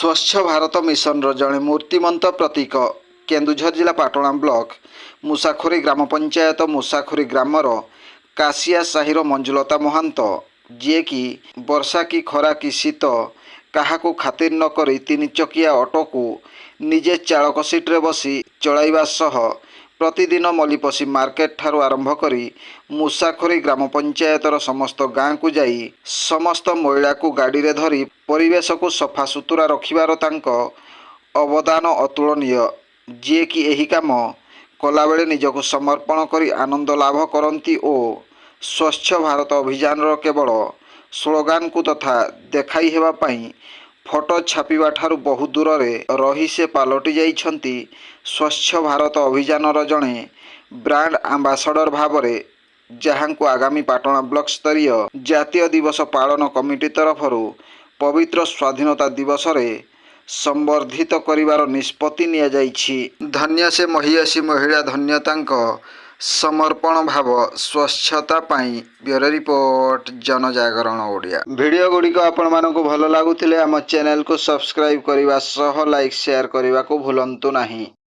स्वच्छ भारत मिशन जड़े मूर्तिमंत प्रतीक केन्दुझर जिला पाटणा ब्लॉक मुसाखोरी ग्राम पंचायत मुसाखोरी ग्रामर काशिया साहिर मंजुलता महांत जी कि वर्षा की खरा कि शीत क्या खातिर न करी तीन चकिया ऑटो को निजे चालक सीट्रे बसी चलाइबा सह प्रतिदिन मलिपसी मार्केट ठारू आरंभ करी मुसाखोरी ग्राम पंचायतर समस्त गाँ को जाई समस्त महिला को गाड़ी रे धरी परिवेश को सफा सुतुरा रखिबार तांको अवदान अतुलनीय जी कि एही काम कला बेले निजको समर्पण करी आनंद लाभ करती और स्वच्छ भारत अभियान केवल स्लोगान को तथा देखाई हेबा पई फोटो छापिबा ठारू बहु दूर रे रही से पालटि जाइछंती स्वच्छ भारत अभियान जड़े ब्रांड आंबासडर भावरे जहां को आगामी पाटणा ब्लॉक स्तरीय जातीय दिवस पालन कमिटी तरफ पवित्र स्वाधीनता दिवस रे संवर्धित करिवार निष्पत्ति निया जाइछि। धन्य से महिषी महिला धन्यतांक समर्पण भाव स्वच्छता पाई ब्यूरो रिपोर्ट जनजागरण ओडिया। वीडियो गुड़िक आपण मानकु भल लागुथिले आम चैनल को सब्सक्राइब करिवा सह लाइक शेयर करिवा को भूलंतु नाही।